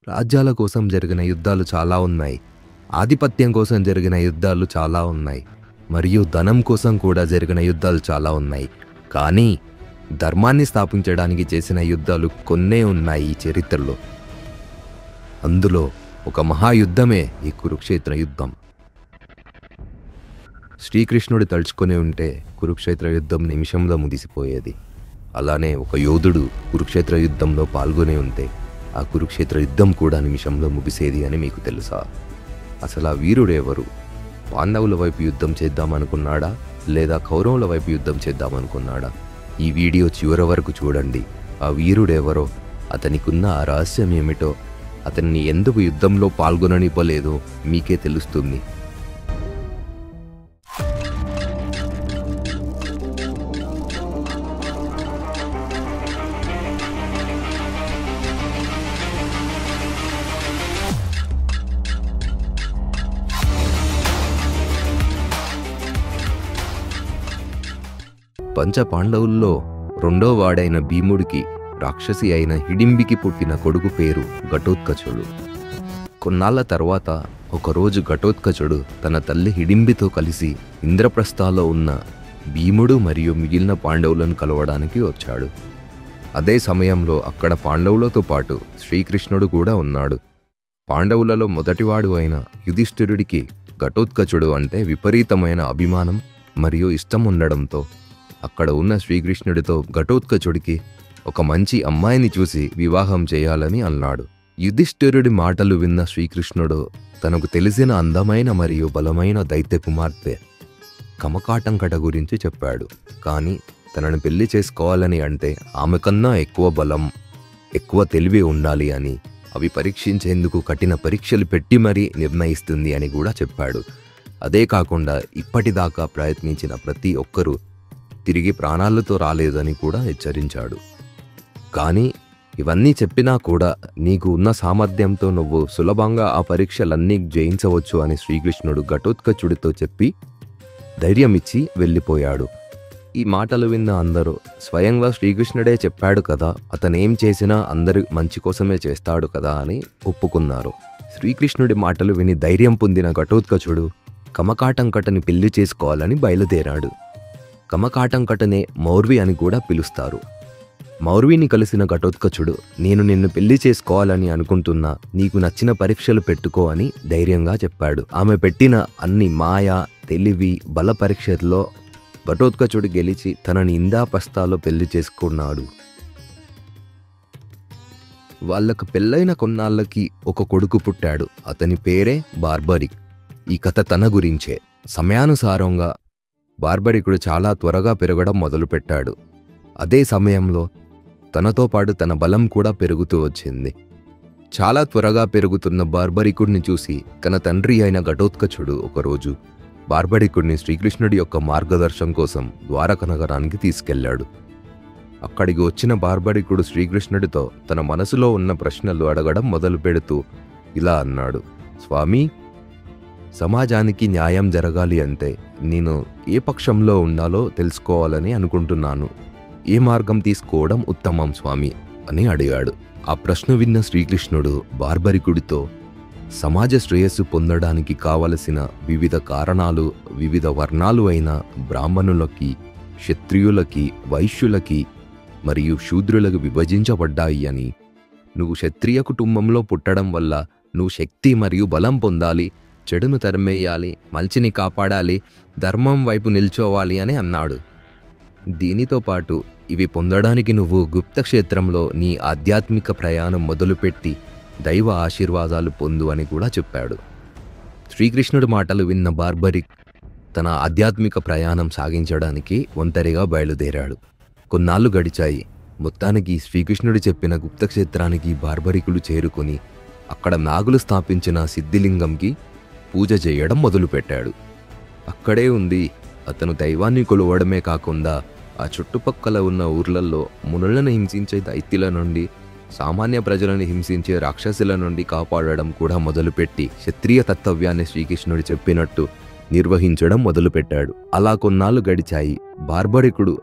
రాజ్యాల కోసం జరిగిన యుద్ధాలు చాలా ఉన్నాయి. ఆధిపత్యం కోసం జరిగిన యుద్ధాలు చాలా ఉన్నాయి. మరియు ధనం కోసం కూడా జరిగిన యుద్ధాలు చాలా ఉన్నాయి. కానీ ధర్మాన్ని స్థాపించడానికి చేసిన యుద్ధాలు కొన్నే ఉన్నాయి ఈ చరిత్రలో. అందులో ఒక మహాయుద్ధమే ఈ కురుక్షేత్ర యుద్ధం. శ్రీకృష్ణుడు తలుచుకొని ఉంటే కురుక్షేత్ర యుద్ధం నిమిషంలో ముగిసిపోయేది. అలానే ఒక యోధుడు కురుక్షేత్ర యుద్ధంలో పాల్గొని ఉంటే ఆ కురుక్షేత్ర యుద్ధం కూడా నిమిషంలో ముగిసేది అని మీకు తెలుసా? అసలు ఆ వీరుడు ఎవరు? పాండవుల వైపు యుద్ధం చేద్దామనుకున్నాడా లేదా కౌరవుల వైపు యుద్ధం చేద్దామనుకున్నాడా? ఈ వీడియో చివరి వరకు చూడండి. ఆ వీరుడెవరో, అతనికున్న ఆ రహస్యం ఏమిటో, అతన్ని ఎందుకు యుద్ధంలో పాల్గొననివ్వలేదో మీకే తెలుస్తుంది. పంచ పాండవుల్లో రెండో వాడైన భీముడికి రాక్షసి అయిన హిడింబికి పుట్టిన కొడుకు పేరు ఘటోత్కచుడు. కొన్నాళ్ల తర్వాత ఒకరోజు ఘటోత్కచుడు తన తల్లి హిడింబితో కలిసి ఇంద్రప్రస్థలో ఉన్న భీముడు మరియు మిగిలిన పాండవులను కలవడానికి వచ్చాడు. అదే సమయంలో అక్కడ పాండవులతో పాటు శ్రీకృష్ణుడు కూడా ఉన్నాడు. పాండవులలో మొదటివాడు అయిన యుధిష్ఠిరుడికి ఘటోత్కచుడు అంటే విపరీతమైన అభిమానం మరియు ఇష్టం ఉండడంతో అక్కడ ఉన్న శ్రీకృష్ణుడితో ఘటోత్కచుడికి ఒక మంచి అమ్మాయిని చూసి వివాహం చేయాలని అన్నాడు. యుధిష్ఠిరుడి మాటలు విన్న శ్రీకృష్ణుడు తనకు తెలిసిన అందమైన మరియు బలమైన దైత్య కుమార్తె కమకాటంకట గురించి చెప్పాడు. కానీ తనను పెళ్లి చేసుకోవాలని అంటే ఆమె కన్నా ఎక్కువ బలం, ఎక్కువ తెలివి ఉండాలి అని, అవి పరీక్షించేందుకు కఠిన పరీక్షలు పెట్టి మరీ నిర్ణయిస్తుంది అని కూడా చెప్పాడు. అదే కాకుండా ఇప్పటిదాకా ప్రయత్నించిన ప్రతి ఒక్కరూ తిరిగి ప్రాణాలతో రాలేదని కూడా హెచ్చరించాడు. కానీ ఇవన్నీ చెప్పినా కూడా నీకు ఉన్న సామర్థ్యంతో నువ్వు సులభంగా ఆ పరీక్షలన్నీ జయించవచ్చు అని శ్రీకృష్ణుడు ఘటోత్కచుడితో చెప్పి ధైర్యం ఇచ్చి వెళ్ళిపోయాడు. ఈ మాటలు విన్న అందరూ స్వయంగా శ్రీకృష్ణుడే చెప్పాడు కదా, అతనేం చేసినా అందరి మంచి కోసమే చేస్తాడు కదా అని ఒప్పుకున్నారు. శ్రీకృష్ణుడి మాటలు విని ధైర్యం పొందిన ఘటోత్కచుడు కమకాటంకటని పెళ్లి చేసుకోవాలని బయలుదేరాడు. కమకాటంకటనే మౌర్వి అని కూడా పిలుస్తారు. మౌర్విని కలిసిన ఘటోత్కచుడు, నేను నిన్ను పెళ్లి చేసుకోవాలని అనుకుంటున్నా, నీకు నచ్చిన పరీక్షలు పెట్టుకో అని ధైర్యంగా చెప్పాడు. ఆమె పెట్టిన అన్ని మాయ, తెలివి, బల పరీక్షల్లో ఘటోత్కచుడు గెలిచి తనని ఇంద్రప్రస్థలో పెళ్లి చేసుకున్నాడు. వాళ్ళకు పెళ్ళైన కొన్నాళ్ళకి ఒక కొడుకు పుట్టాడు. అతని పేరే బార్బరిక్. ఈ కథ తన గురించే. సమయానుసారంగా బార్బరికుడు చాలా త్వరగా పెరగడం మొదలుపెట్టాడు. అదే సమయంలో తనతో పాటు తన బలం కూడా పెరుగుతూ వచ్చింది. చాలా త్వరగా పెరుగుతున్న బార్బరికుడిని చూసి తన తండ్రి అయిన ఘటోత్కచుడు ఒకరోజు బార్బరికుడిని శ్రీకృష్ణుడి యొక్క మార్గదర్శనం కోసం ద్వారక నగరానికి తీసుకెళ్లాడు. అక్కడికి వచ్చిన బార్బరికుడు శ్రీకృష్ణుడితో తన మనసులో ఉన్న ప్రశ్నలు అడగడం మొదలు పెడుతూ ఇలా అన్నాడు: స్వామి, సమాజానికి న్యాయం జరగాలి అంటే నేను ఏ పక్షంలో ఉండాలో తెలుసుకోవాలని అనుకుంటున్నాను. ఏ మార్గం తీసుకోవడం ఉత్తమం స్వామి అని అడిగాడు. ఆ ప్రశ్న విన్న శ్రీకృష్ణుడు బార్బరికుడితో సమాజ శ్రేయస్సు పొందడానికి కావలసిన వివిధ కారణాలు వివిధ వర్ణాలు అయిన బ్రాహ్మణులకి, క్షత్రియులకి, వైశ్యులకి మరియు శూద్రులకు విభజించబడ్డాయి అని, నువ్వు క్షత్రియ కుటుంబంలో పుట్టడం వల్ల నువ్వు శక్తి మరియు బలం పొందాలి, చెడును తరిమేయాలి, మంచిని కాపాడాలి, ధర్మం వైపు నిల్చోవాలి అని అన్నాడు. దీనితో పాటు ఇవి పొందడానికి నువ్వు గుప్త క్షేత్రంలో నీ ఆధ్యాత్మిక ప్రయాణం మొదలుపెట్టి దైవ ఆశీర్వాదాలు పొందు అని కూడా చెప్పాడు. శ్రీకృష్ణుడి మాటలు విన్న బార్బరిక్ తన ఆధ్యాత్మిక ప్రయాణం సాగించడానికి ఒంటరిగా బయలుదేరాడు. కొన్నాళ్ళు గడిచాయి. మొత్తానికి శ్రీకృష్ణుడు చెప్పిన గుప్త క్షేత్రానికి బార్బరికులు చేరుకొని అక్కడ నాగులు స్థాపించిన సిద్ధిలింగంకి పూజ చేయడం మొదలుపెట్టాడు. అక్కడే ఉంది అతను దైవాన్ని కొలవడమే కాకుండా ఆ చుట్టుపక్కల ఉన్న ఊర్లలో మునులను హింసించే దైత్యుల నుండి, సామాన్య ప్రజలను హింసించే రాక్షసుల నుండి కాపాడడం కూడా మొదలుపెట్టి క్షత్రియ కర్తవ్యాన్ని శ్రీకృష్ణుడు చెప్పినట్టు నిర్వహించడం మొదలుపెట్టాడు. అలా కొన్నాళ్ళు గడిచాయి. బార్బరికుడు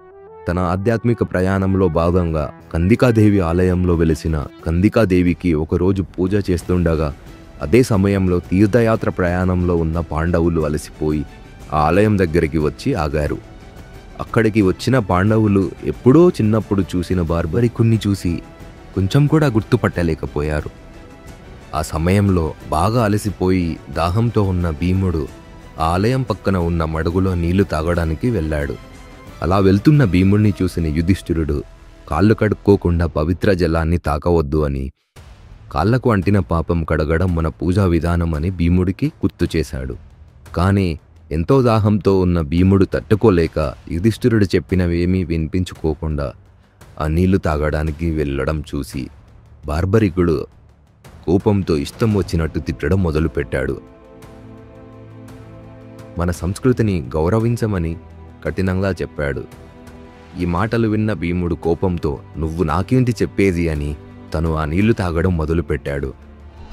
తన ఆధ్యాత్మిక ప్రయాణంలో భాగంగా కందికాదేవి ఆలయంలో వెలిసిన కందికాదేవికి ఒకరోజు పూజ చేస్తుండగా అదే సమయంలో తీర్థయాత్ర ప్రయాణంలో ఉన్న పాండవులు అలసిపోయి ఆ ఆలయం దగ్గరికి వచ్చి ఆగారు. అక్కడికి వచ్చిన పాండవులు ఎప్పుడో చిన్నప్పుడు చూసిన బార్బరికుణ్ణి చూసి కొంచెం కూడా గుర్తుపట్టలేకపోయారు. ఆ సమయంలో బాగా అలసిపోయి దాహంతో ఉన్న భీముడు ఆ ఆలయం పక్కన ఉన్న మడుగులో నీళ్లు తాగడానికి వెళ్ళాడు. అలా వెళ్తున్న భీముడిని చూసిన యుధిష్ఠిరుడు కాళ్ళు కడుక్కోకుండా పవిత్ర జలాన్ని తాకవద్దు అని, కాళ్లకు అంటిన పాపం కడగడం మన పూజా విధానం అని భీముడికి గుర్తు చేశాడు. కానీ ఎంతో దాహంతో ఉన్న భీముడు తట్టుకోలేక యుధిష్ఠిరుడు చెప్పినవేమీ వినిపించుకోకుండా ఆ నీళ్లు తాగడానికి వెళ్ళడం చూసి బార్బరికుడు కోపంతో ఇష్టం వచ్చినట్టు తిట్టడం మొదలుపెట్టాడు. మన సంస్కృతిని గౌరవించమని కఠినంగా చెప్పాడు. ఈ మాటలు విన్న భీముడు కోపంతో నువ్వు నాకేంటి చెప్పేది అని తను ఆ నీళ్లు తాగడం మొదలుపెట్టాడు.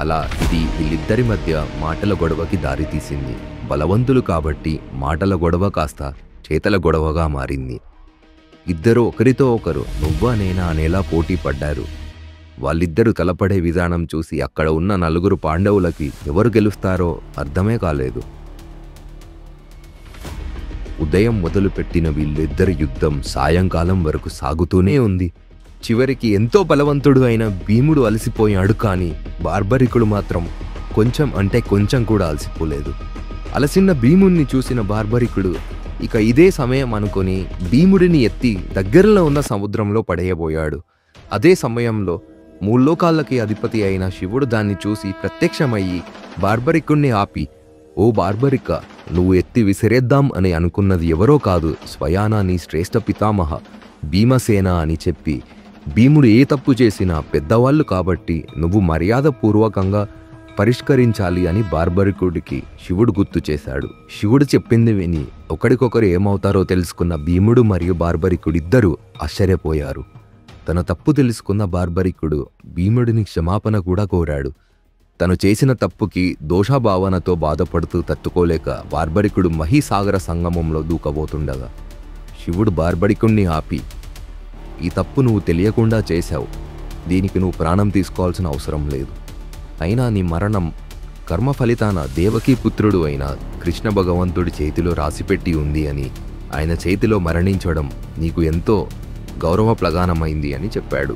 అలా ఇది వీళ్ళిద్దరి మధ్య మాటల గొడవకి దారితీసింది. బలవంతులు కాబట్టి మాటల గొడవ కాస్త చేతల గొడవగా మారింది. ఇద్దరు ఒకరితో ఒకరు నువ్వా నేనా అనేలా పోటీ పడ్డారు. వాళ్ళిద్దరూ తలపడే విధానం చూసి అక్కడ ఉన్న నలుగురు పాండవులకి ఎవరు గెలుస్తారో అర్థమే కాలేదు. ఉదయం మొదలుపెట్టిన వీళ్ళిద్దరి యుద్ధం సాయంకాలం వరకు సాగుతూనే ఉంది. చివరికి ఎంతో బలవంతుడు అయిన భీముడు అలసిపోయాడు. కానీ బార్బరికుడు మాత్రం కొంచెం కూడా అలసిపోలేదు. అలసిన భీముడిని చూసిన బార్బరికుడు ఇక ఇదే సమయం అనుకొని భీముడిని ఎత్తి దగ్గరలో ఉన్న సముద్రంలో పడేయబోయాడు. అదే సమయంలో మూల్లోకాలకి అధిపతి అయిన శివుడు దాన్ని చూసి ప్రత్యక్షమయ్యి బార్బరికుణ్ణి ఆపి, ఓ బార్బరిక, నువ్వు ఎత్తి విసిరేద్దాం అని అనుకున్నది ఎవరో కాదు, స్వయానా నీ శ్రేష్ఠ పితామహ భీమసేన అని చెప్పి, భీముడు ఏ తప్పు చేసినా పెద్దవాళ్ళు కాబట్టి నువ్వు మర్యాదపూర్వకంగా పరిష్కరించాలి అని బార్బరికుడికి శివుడు గుర్తు చేశాడు. శివుడు చెప్పింది విని ఒకరికొకరు ఏమవుతారో తెలుసుకున్న భీముడు మరియు బార్బరికుడు ఇద్దరూ ఆశ్చర్యపోయారు. తన తప్పు తెలుసుకున్న బార్బరికుడు భీముడిని క్షమాపణ కూడా కోరాడు. తను చేసిన తప్పుకి దోషభావనతో బాధపడుతూ తట్టుకోలేక బార్బరికుడు మహీసాగర సంగమంలో దూకబోతుండగా శివుడు బార్బరికుణ్ణి ఆపి, ఈ తప్పు నువ్వు తెలియకుండా చేశావు, దీనికి నువ్వు ప్రాణం తీసుకోవాల్సిన అవసరం లేదు. అయినా నీ మరణం కర్మ ఫలితాన దేవకీ పుత్రుడు అయిన కృష్ణ భగవంతుడి చేతిలో రాసిపెట్టి ఉంది అని, ఆయన చేతిలో మరణించడం నీకు ఎంతో గౌరవప్రదానమైంది అని చెప్పాడు.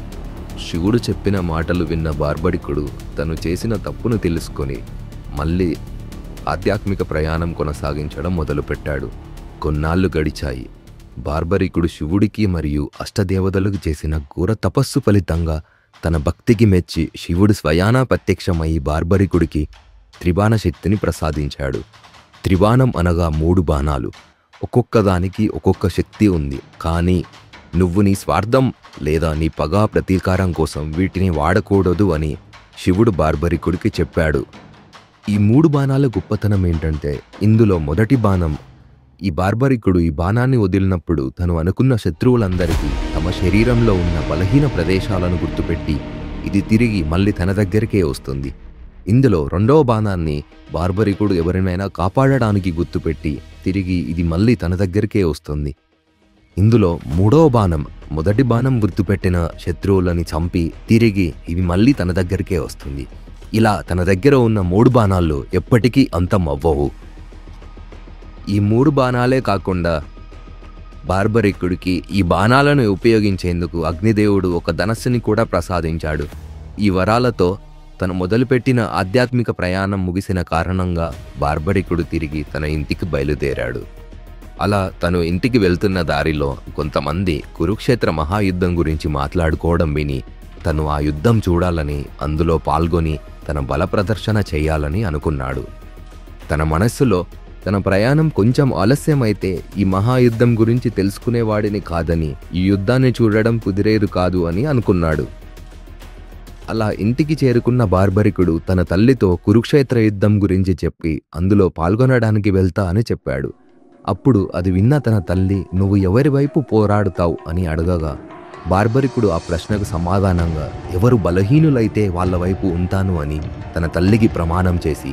శివుడు చెప్పిన మాటలు విన్న బార్బరికుడు తను చేసిన తప్పును తెలుసుకొని మళ్ళీ ఆధ్యాత్మిక ప్రయాణం కొనసాగించడం మొదలుపెట్టాడు. కొన్నాళ్ళు గడిచాయి. బార్బరికుడు శివుడికి మరియు అష్టదేవతలకు చేసిన ఘోర తపస్సు ఫలితంగా తన భక్తికి మెచ్చి శివుడు స్వయానా ప్రత్యక్షమై బార్బరికుడికి త్రిబాణ శక్తిని ప్రసాదించాడు. త్రిబాణం అనగా 3 బాణాలు. ఒక్కొక్క దానికి ఒక్కొక్క శక్తి ఉంది. కానీ నువ్వు నీ స్వార్థం లేదా నీ పగా ప్రతీకారం కోసం వీటిని వాడకూడదు అని శివుడు బార్బరికుడికి చెప్పాడు. ఈ 3 బాణాల గొప్పతనం ఏంటంటే, ఇందులో మొదటి బాణం, ఈ బార్బరికుడు ఈ బాణాన్ని వదిలినప్పుడు తను అనుకున్న శత్రువులందరికీ తమ శరీరంలో ఉన్న బలహీన ప్రదేశాలను గుర్తుపెట్టి ఇది తిరిగి మళ్ళీ తన దగ్గరికే వస్తుంది. ఇందులో రెండవ బాణాన్ని బార్బరికుడు ఎవరినైనా కాపాడడానికి గుర్తుపెట్టి తిరిగి ఇది మళ్ళీ తన దగ్గరికే వస్తుంది. ఇందులో మూడవ బాణం మొదటి బాణం గుర్తుపెట్టిన శత్రువులని చంపి తిరిగి ఇవి మళ్ళీ తన దగ్గరికే వస్తుంది. ఇలా తన దగ్గర ఉన్న 3 బాణాలు ఎప్పటికీ అంతం అవ్వవు. ఈ 3 బాణాలే కాకుండా బార్బరికుడికి ఈ బాణాలను ఉపయోగించేందుకు అగ్నిదేవుడు ఒక ధనస్సుని కూడా ప్రసాదించాడు. ఈ వరాలతో తను మొదలుపెట్టిన ఆధ్యాత్మిక ప్రయాణం ముగిసిన కారణంగా బార్బరికుడు తిరిగి తన ఇంటికి బయలుదేరాడు. అలా తను ఇంటికి వెళ్తున్న దారిలో కొంతమంది కురుక్షేత్ర మహాయుద్ధం గురించి మాట్లాడుకోవడం విని తను ఆ యుద్ధం చూడాలని, అందులో పాల్గొని తన బల ప్రదర్శన చేయాలని అనుకున్నాడు. తన మనస్సులో తన ప్రయాణం కొంచెం ఆలస్యమైతే ఈ మహాయుద్ధం గురించి తెలుసుకునేవాడిని కాదని, ఈ యుద్ధాన్ని చూడడం కుదిరేదు కాదు అని అనుకున్నాడు. అలా ఇంటికి చేరుకున్న బార్బరికుడు తన తల్లితో కురుక్షేత్ర యుద్ధం గురించి చెప్పి అందులో పాల్గొనడానికి వెళ్తా అని చెప్పాడు. అప్పుడు అది విన్న తన తల్లి, నువ్వు ఎవరి వైపు పోరాడుతావు అని అడగగా బార్బరికుడు ఆ ప్రశ్నకు సమాధానంగా ఎవరు బలహీనులైతే వాళ్ళ వైపు ఉంటాను అని తన తల్లికి ప్రమాణం చేసి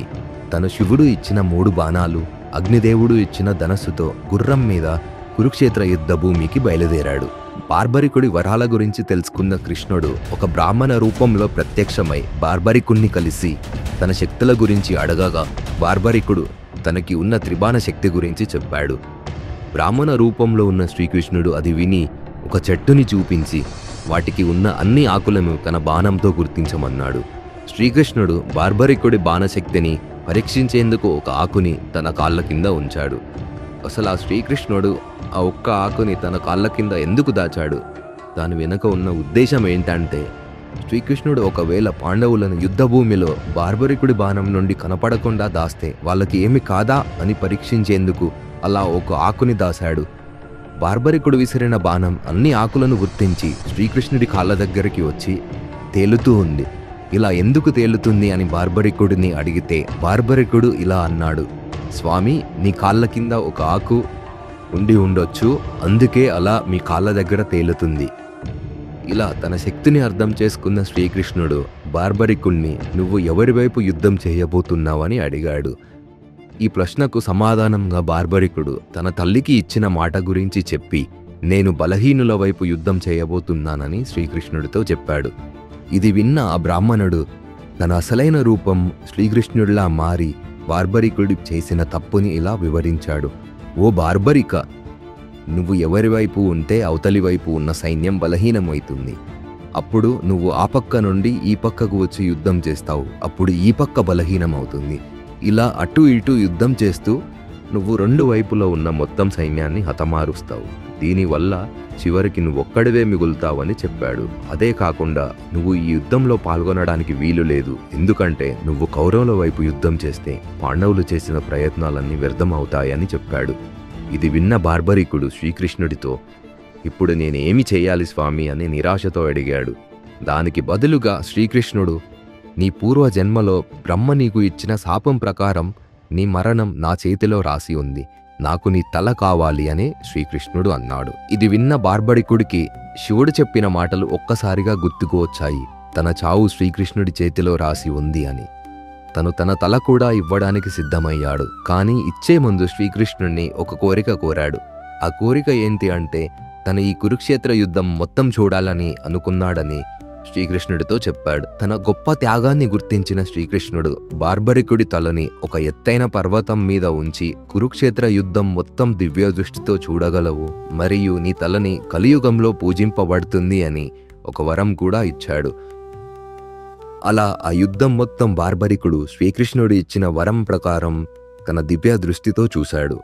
తను శివుడు ఇచ్చిన 3 బాణాలు, అగ్నిదేవుడు ఇచ్చిన ధనస్సుతో గుర్రం మీద కురుక్షేత్ర యుద్ధ భూమికి బయలుదేరాడు. బార్బరికుడి వరాల గురించి తెలుసుకున్న కృష్ణుడు ఒక బ్రాహ్మణ రూపంలో ప్రత్యక్షమై బార్బరికుణ్ణి కలిసి తన శక్తుల గురించి అడగగా బార్బరికుడు తనకి ఉన్న త్రిబాణ శక్తి గురించి చెప్పాడు. బ్రాహ్మణ రూపంలో ఉన్న శ్రీకృష్ణుడు అది విని ఒక చెట్టుని చూపించి వాటికి ఉన్న అన్ని ఆకులను తన బాణంతో గుర్తించమన్నాడు. శ్రీకృష్ణుడు బార్బరికుడి బాణశక్తిని పరీక్షించేందుకు ఒక ఆకుని తన కాళ్ళ కింద ఉంచాడు. అసలు ఆ శ్రీకృష్ణుడు ఆ ఒక్క ఆకుని తన కాళ్ళ కింద ఎందుకు దాచాడు? దాని వెనుక ఉన్న ఉద్దేశం ఏంటంటే, శ్రీకృష్ణుడు ఒకవేళ పాండవులను యుద్ధభూమిలో బార్బరికుడి బాణం నుండి కనపడకుండా దాస్తే వాళ్ళకి ఏమి కాదా అని పరీక్షించేందుకు అలా ఒక ఆకుని దాశాడు. బార్బరికుడు విసిరిన బాణం అన్ని ఆకులను గుర్తించి శ్రీకృష్ణుడి కాళ్ళ దగ్గరికి వచ్చి తేలుతూ ఉంది. ఇలా ఎందుకు తేలుతుంది అని బార్బరికుడిని అడిగితే బార్బరికుడు ఇలా అన్నాడు, స్వామి, నీ కాళ్ళ కింద ఒక ఆకు ఉండి ఉండొచ్చు, అందుకే అలా మీ కాళ్ళ దగ్గర తేలుతుంది. ఇలా తన శక్తిని అర్థం చేసుకున్న శ్రీకృష్ణుడు బార్బరికుణ్ణి నువ్వు ఎవరి వైపు యుద్ధం చేయబోతున్నావని అడిగాడు. ఈ ప్రశ్నకు సమాధానంగా బార్బరికుడు తన తల్లికి ఇచ్చిన మాట గురించి చెప్పి నేను బలహీనుల వైపు యుద్ధం చేయబోతున్నానని శ్రీకృష్ణుడితో చెప్పాడు. ఇది విన్న ఆ బ్రాహ్మణుడు తన అసలైన రూపం శ్రీకృష్ణుడిలా మారి బార్బరికుడి చేసిన తప్పుని ఇలా వివరించాడు. ఓ బార్బరిక, నువ్వు ఎవరి వైపు ఉంటే అవతలి వైపు ఉన్న సైన్యం బలహీనమవుతుంది. అప్పుడు నువ్వు ఆ పక్క నుండి ఈ పక్కకు వచ్చి యుద్ధం చేస్తావు. అప్పుడు ఈ పక్క బలహీనమవుతుంది. ఇలా అటు ఇటు యుద్ధం చేస్తూ నువ్వు రెండు వైపులో ఉన్న మొత్తం సైన్యాన్ని హతమారుస్తావు. దీనివల్ల చివరికి నువ్వొక్కడివే మిగులుతావని చెప్పాడు. అదే కాకుండా నువ్వు ఈ యుద్ధంలో పాల్గొనడానికి వీలు లేదు, ఎందుకంటే నువ్వు కౌరవుల వైపు యుద్ధం చేస్తే పాండవులు చేసిన ప్రయత్నాలన్నీ వ్యర్థమవుతాయని చెప్పాడు. ఇది విన్న బార్బరికుడు శ్రీకృష్ణుడితో ఇప్పుడు నేనేమి చేయాలి స్వామి అని నిరాశతో అడిగాడు. దానికి బదులుగా శ్రీకృష్ణుడు నీ పూర్వ జన్మలో బ్రహ్మ నీకు ఇచ్చిన శాపం ప్రకారం నీ మరణం నా చేతిలో రాసి ఉంది, నాకు నీ తల కావాలి అని శ్రీకృష్ణుడు అన్నాడు. ఇది విన్న బార్బరికుడికి శివుడు చెప్పిన మాటలు ఒక్కసారిగా గుర్తుకు వచ్చాయి. తన చావు శ్రీకృష్ణుడి చేతిలో రాసి ఉంది అని. తను తన తల కూడా ఇవ్వడానికి సిద్ధమయ్యాడు. కానీ ఇచ్చే ముందు శ్రీకృష్ణుడిని ఒక కోరిక కోరాడు. ఆ కోరిక ఏంటి అంటే తను ఈ కురుక్షేత్ర యుద్ధం మొత్తం చూడాలని అనుకున్నాడని శ్రీకృష్ణుడితో చెప్పాడు. తన గొప్ప త్యాగాన్ని గుర్తించిన శ్రీకృష్ణుడు బార్బరికుడి తలని ఒక ఎత్తైన పర్వతం మీద ఉంచి కురుక్షేత్ర యుద్ధం మొత్తం దివ్య దృష్టితో చూడగలవు, మరియు నీ తలని కలియుగంలో పూజింపబడుతుంది అని ఒక వరం కూడా ఇచ్చాడు. అలా ఆ యుద్ధం మొత్తం బార్బరికుడు శ్రీకృష్ణుడు ఇచ్చిన వరం ప్రకారం తన దివ్య దృష్టితో చూశాడు.